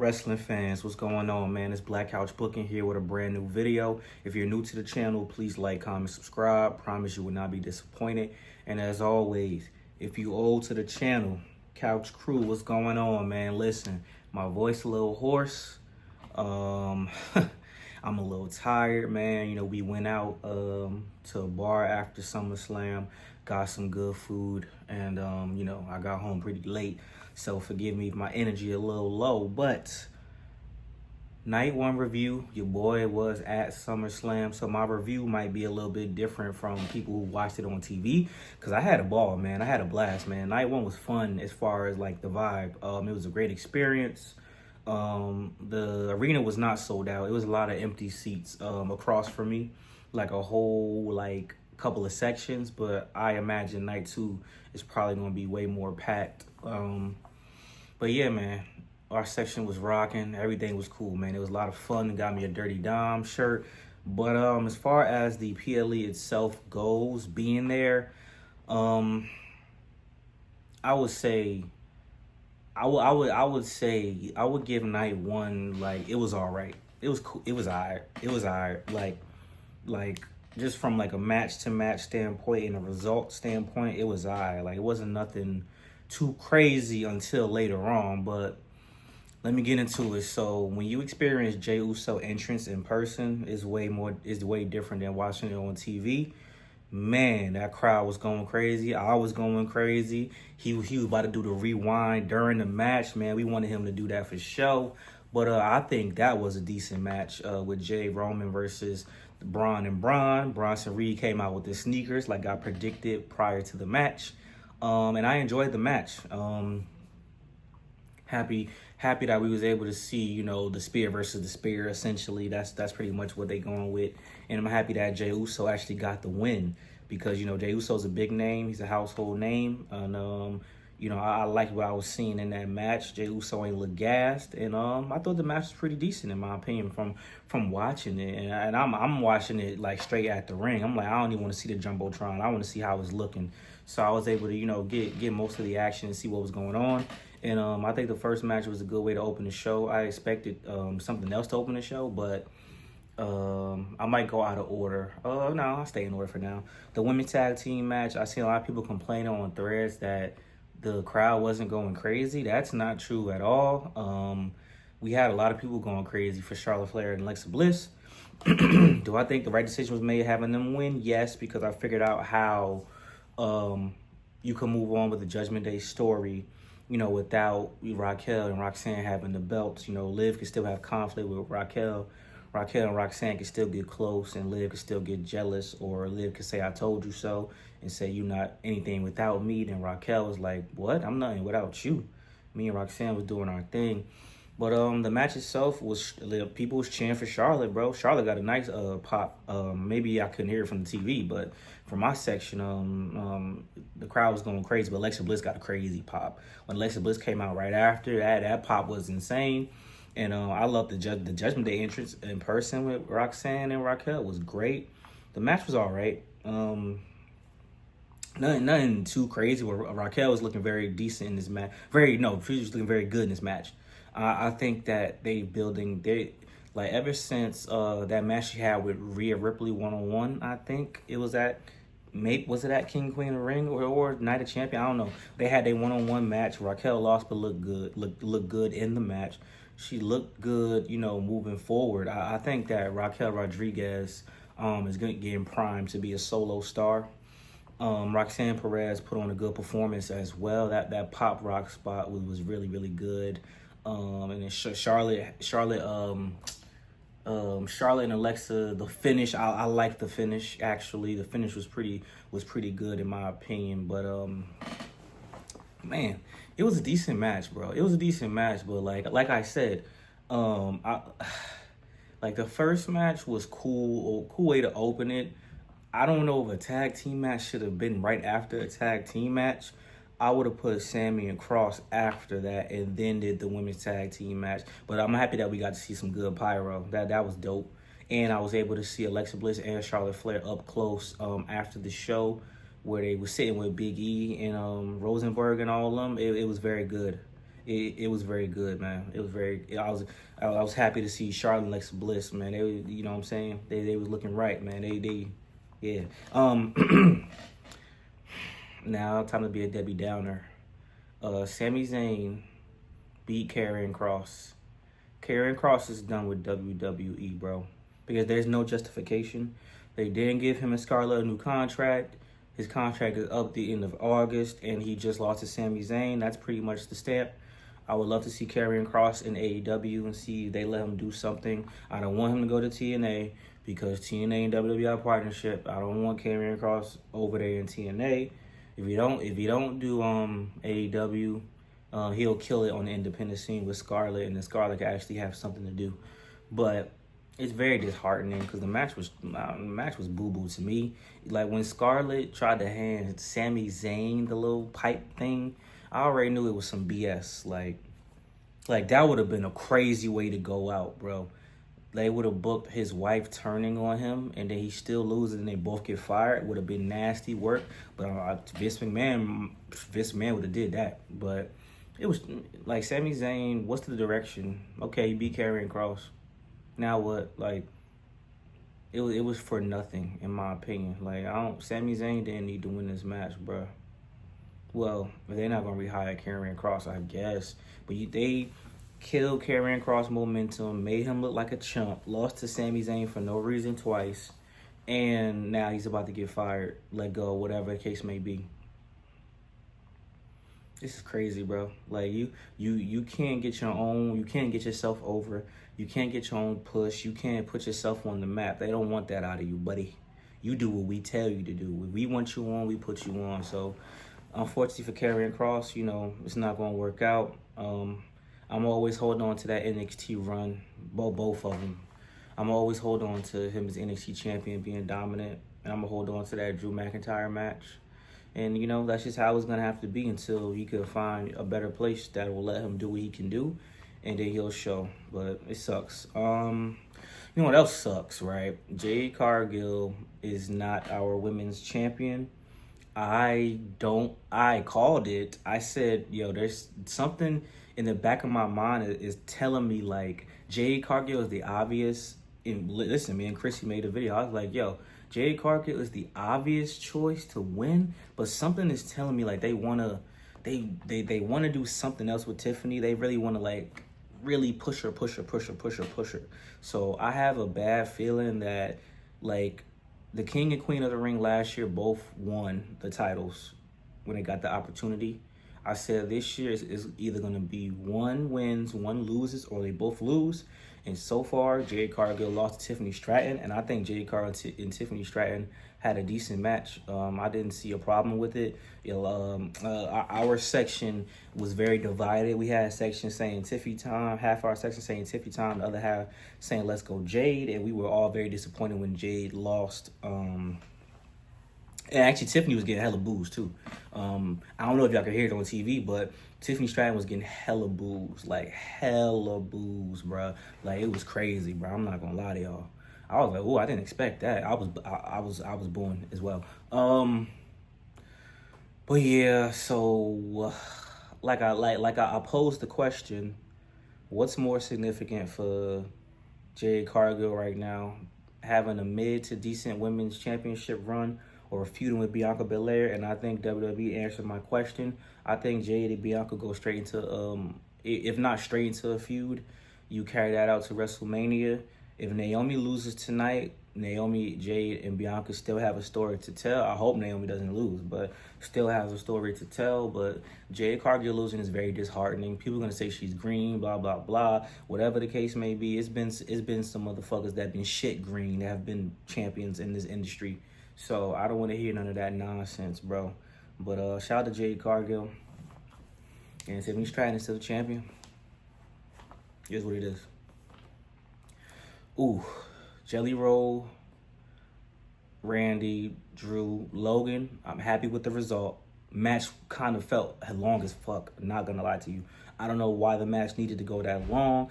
Wrestling fans, what's going on, man? It's Black Couch Booking here with a brand new video. If you're new to the channel, please like, comment, subscribe. Promise you will not be disappointed. And as always, if you old to the channel, Couch Crew, what's going on, man? Listen, my voice a little hoarse. I'm a little tired, man. You know, we went out to a bar after SummerSlam, got some good food, and you know, I got home pretty late. So forgive me if my energy a little low, but night one review, your boy was at SummerSlam, so my review might be a little bit different from people who watched it on TV, because I had a ball, man. I had a blast, man. Night one was fun as far as like the vibe. It was a great experience. The arena was not sold out. It was a lot of empty seats across from me, like a whole like couple of sections, but I imagine night two is probably going to be way more packed. But yeah, man, our section was rocking. Everything was cool, man. It was a lot of fun. It got me a Dirty Dom shirt. But as far as the PLE itself goes, being there, I would say I would give night one, like, it was all right. It was cool. It was all right. It was all right. Like just from like a match to match standpoint and a result standpoint, it was all right. Like, it wasn't nothing too crazy until later on, but let me get into it. So when you experience Jey Uso entrance in person, is way different than watching it on TV. Man, that crowd was going crazy. I was going crazy. He was about to do the rewind during the match. Man, we wanted him to do that for show. But I think that was a decent match with Jay Roman versus Bron and Bron. Bronson Reed came out with the sneakers like I predicted prior to the match. And I enjoyed the match. Happy that we was able to see, you know, the spear versus the spear. Essentially, that's pretty much what they going with. And I'm happy that Jey Uso actually got the win, because, you know, Jey Uso's a big name. He's a household name. And, you know, I liked what I was seeing in that match. Jey Uso ain't look gassed. And I thought the match was pretty decent, in my opinion, from watching it. And I'm watching it, like, straight at the ring. I'm like, I don't even want to see the Jumbotron. I want to see how it's looking. So I was able to, you know, get most of the action and see what was going on. And I think the first match was a good way to open the show. I expected something else to open the show, but I might go out of order. No, I'll stay in order for now. The women's tag team match, I see a lot of people complaining on threads that the crowd wasn't going crazy. That's not true at all. We had a lot of people going crazy for Charlotte Flair and Alexa Bliss. Do I think the right decision was made having them win? Yes, because I figured out how you can move on with the Judgment Day story, you know, without Raquel and Roxanne having the belts. You know, Liv can still have conflict with Raquel. Raquel and Roxanne can still get close, and Liv can still get jealous, or Liv can say, I told you so, and say, you not anything without me. Then Raquel was like, what? I'm nothing without you. Me and Roxanne was doing our thing. But the match itself was, people was cheering for Charlotte, bro. Charlotte got a nice pop. Maybe I couldn't hear it from the TV, but from my section, the crowd was going crazy. But Alexa Bliss got a crazy pop. When Alexa Bliss came out right after that pop was insane. And I love the Judgment Day entrance in person with Roxanne and Raquel. It was great. The match was all right. Nothing too crazy. Raquel was looking very decent in this match. She was looking very good in this match. I think that like ever since that match she had with Rhea Ripley one-on-one, I think it was at, was it at King Queen of the Ring or Night of Champion? I don't know. They had their one-on-one match. Raquel lost, but looked good in the match. She looked good, you know, moving forward. I think that Raquel Rodriguez is getting primed to be a solo star. Roxanne Perez put on a good performance as well. That pop rock spot was really, really good. And then Charlotte and Alexa, the finish, I like the finish. Actually, the finish was pretty good in my opinion. But man, it was a decent match, bro. It was a decent match, but like I said, like the first match was cool way to open it. I don't know if a tag team match should have been right after a tag team match. I would have put Sami and Kross after that and then did the women's tag team match. But I'm happy that we got to see some good pyro. That was dope. And I was able to see Alexa Bliss and Charlotte Flair up close after the show, where they were sitting with Big E and Rosenberg and all of them. It was very good. it was very good, man. It was very. I was happy to see Charlotte and Alexa Bliss, man. They, you know what I'm saying? They was looking right, man. Yeah. Now time to be a Debbie Downer. Sami Zayn beat Karrion Kross. Karrion Kross is done with WWE, bro, because there's no justification. They didn't give him and Scarlett a new contract. His contract is up the end of August, and he just lost to Sami Zayn. That's pretty much the stamp. I would love to see Karrion Kross in AEW and see if they let him do something. I don't want him to go to TNA because TNA and WWE are a partnership. I don't want Karrion Kross over there in TNA. If you don't do AEW, he'll kill it on the independent scene with Scarlett, and then Scarlett can actually have something to do. But it's very disheartening because the match was boo-boo to me. Like when Scarlett tried to hand Sami Zayn the little pipe thing, I already knew it was some BS. Like that would have been a crazy way to go out, bro. They would have booked his wife turning on him, and then he still loses, and they both get fired. It would have been nasty work. But Vince McMahon would have did that. But it was like Sami Zayn. What's the direction? Okay, he beat Karrion Kross. Now what? Like it was for nothing, in my opinion. Like Sami Zayn didn't need to win this match, bro. Well, they're not gonna rehire Karrion Kross, I guess. But they killed Karrion Kross momentum, made him look like a chump, lost to Sami Zayn for no reason twice, and now he's about to get fired, let go, whatever the case may be. This is crazy, bro. Like you can't get your own, you can't get yourself over, you can't get your own push, you can't put yourself on the map. They don't want that out of you, buddy. You do what we tell you to do. When we want you on, we put you on. So unfortunately for Karrion Kross, you know, it's not gonna work out. I'm always holding on to that NXT run, both of them. I'm always holding on to him as NXT champion being dominant, and I'm going to hold on to that Drew McIntyre match. And, you know, that's just how it's going to have to be until he can find a better place that will let him do what he can do, and then he'll show. But it sucks. You know what else sucks, right? Jade Cargill is not our women's champion. I called it. I said, yo, there's something in the back of my mind is telling me, like, Jade Cargill is the obvious. And listen, me and Chrissy made a video. I was like, yo, Jade Cargill is the obvious choice to win, but something is telling me, like, they wanna do something else with Tiffany. They really wanna, like, really push her. So I have a bad feeling that, like, the King and Queen of the Ring last year both won the titles when they got the opportunity. I said this year is either going to be one wins, one loses, or they both lose. And so far, Jade Cargill lost to Tiffany Stratton, and I think Jade Cargill and Tiffany Stratton had a decent match. I didn't see a problem with it. Our section was very divided. We had a section saying Tiffy time, half our section saying Tiffy time, the other half saying let's go Jade, and we were all very disappointed when Jade lost. And actually, Tiffany was getting hella boos, too. I don't know if y'all can hear it on TV, but Tiffany Stratton was getting hella boos. Like, hella boos, bro. Like, it was crazy, bro. I'm not gonna lie to y'all. I was like, oh, I didn't expect that. I was booing as well. But yeah, so like I posed the question, what's more significant for Jade Cargill right now? Having a mid to decent women's championship run, or feuding with Bianca Belair? And I think WWE answered my question. I think Jade and Bianca go straight into, if not straight into a feud, you carry that out to WrestleMania. If Naomi loses tonight, Naomi, Jade, and Bianca still have a story to tell. I hope Naomi doesn't lose, but still has a story to tell. But Jade Cargill losing is very disheartening. People are gonna say she's green, blah blah blah. Whatever the case may be, it's been some motherfuckers that have been shit green that have been champions in this industry. So I don't want to hear none of that nonsense, bro. But shout out to Jade Cargill. And Tiffany Stratton is still the champion. Here's what it is. Ooh, Jelly Roll, Randy, Drew, Logan. I'm happy with the result. Match kind of felt long as fuck, not gonna lie to you. I don't know why the match needed to go that long.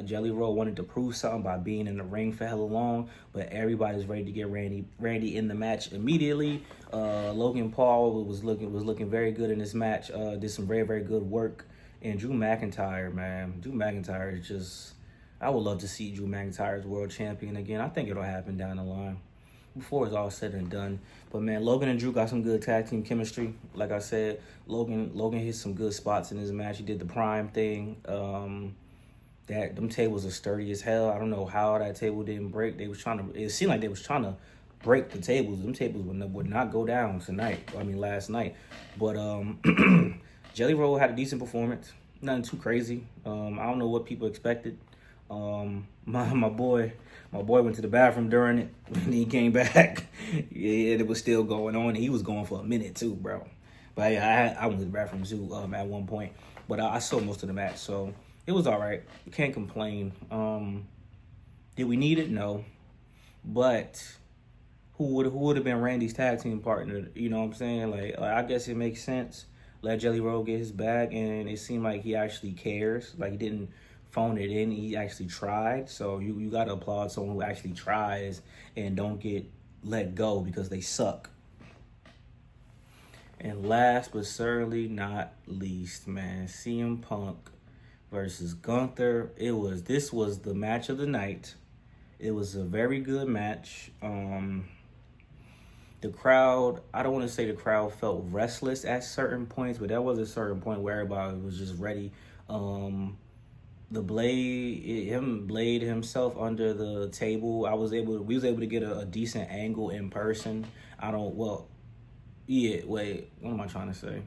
Jelly Roll wanted to prove something by being in the ring for hella long, but everybody's ready to get Randy in the match immediately. Logan Paul was looking very good in this match. Did some very, very good work And Drew McIntyre, man. Drew McIntyre is just... I would love to see Drew McIntyre as world champion again. I think it'll happen down the line before it's all said and done. But, man, Logan and Drew got some good tag team chemistry. Like I said, Logan hit some good spots in his match. He did the Prime thing. Them tables are sturdy as hell. I don't know how that table didn't break. It seemed like they was trying to break the tables. Them tables would not go down last night. But Jelly Roll had a decent performance. Nothing too crazy. I don't know what people expected. My boy went to the bathroom during it, and he came back. Yeah, it was still going on. He was going for a minute too, bro. But yeah, I went to the bathroom too at one point. But I saw most of the match, so it was all right. Can't complain. Did we need it? No. But who would have been Randy's tag team partner? You know what I'm saying? Like I guess it makes sense. Let Jelly Roll get his bag, and it seemed like he actually cares. Like he didn't phone it in. He actually tried. So you got to applaud someone who actually tries and don't get let go because they suck. And last but certainly not least, man, CM Punk versus Gunther. This was the match of the night. It was a very good match. The crowd, I don't want to say the crowd felt restless at certain points, but there was a certain point where everybody was just ready. The Blade himself under the table. We was able to get a decent angle in person. What am I trying to say?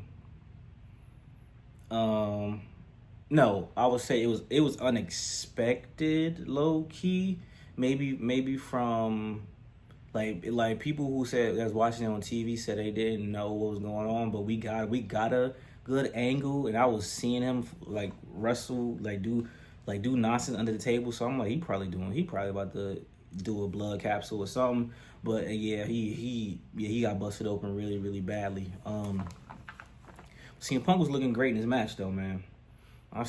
No, I would say it was unexpected, low key. Maybe from like people who said that was watching it on TV said they didn't know what was going on, but we got a good angle, and I was seeing him like wrestle, do nonsense under the table. So I'm like, he probably about to do a blood capsule or something. But yeah, he got busted open really, really badly. CM Punk was looking great in his match though, man. I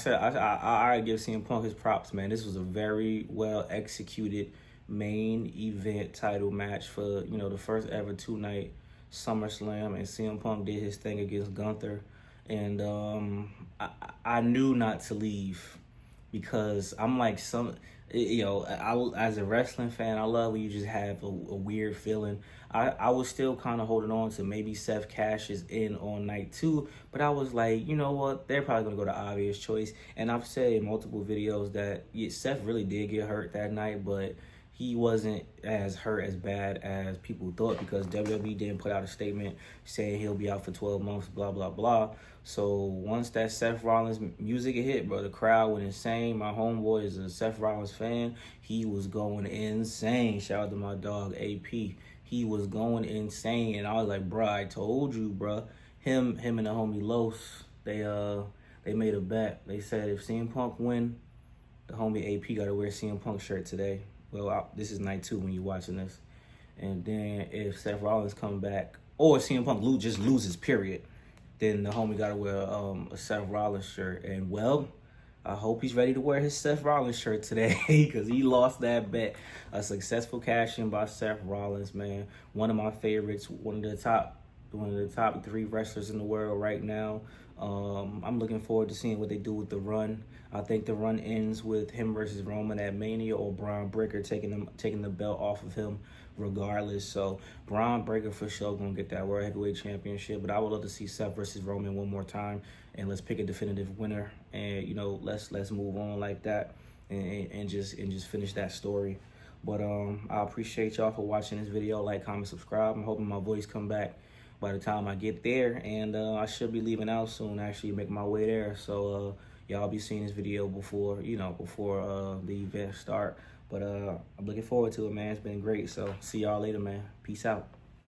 give CM Punk his props, man. This was a very well executed main event title match for the first ever 2-night SummerSlam, and CM Punk did his thing against Gunther, and I knew not to leave because I'm like as a wrestling fan, I love when you just have a weird feeling. I was still kind of holding on to maybe Seth cashes in on night 2, but I was like, you know what? They're probably going to go the obvious choice. And I've said in multiple videos that Seth really did get hurt that night, but he wasn't as hurt as bad as people thought because WWE didn't put out a statement saying he'll be out for 12 months, blah, blah, blah. So once that Seth Rollins music hit, bro, the crowd went insane. My homeboy is a Seth Rollins fan. He was going insane. Shout out to my dog, AP. He was going insane. And I was like, bro, I told you, bro. Him and the homie Los, they made a bet. They said if CM Punk win, the homie AP got to wear CM Punk shirt today. Well, this is night 2 when you're watching this. And then if Seth Rollins come back, or CM Punk just loses, period, then the homie got to wear a Seth Rollins shirt. And, well, I hope he's ready to wear his Seth Rollins shirt today because he lost that bet. A successful cash-in by Seth Rollins, man. One of my favorites, one of the top 3 wrestlers in the world right now. I'm looking forward to seeing what they do with the run. I think the run ends with him versus Roman at Mania, or Bron Breakker taking the belt off of him regardless. So Bron Breakker for sure going to get that World Heavyweight Championship. But I would love to see Seth versus Roman one more time, and let's pick a definitive winner, and let's move on like that and just finish that story. But I appreciate y'all for watching this video. Like, comment, subscribe. I'm hoping my voice come back by the time I get there, and I should be leaving out soon, actually make my way there. So y'all be seeing this video before the event start. But I'm looking forward to it, man. It's been great. So see y'all later, man. Peace out.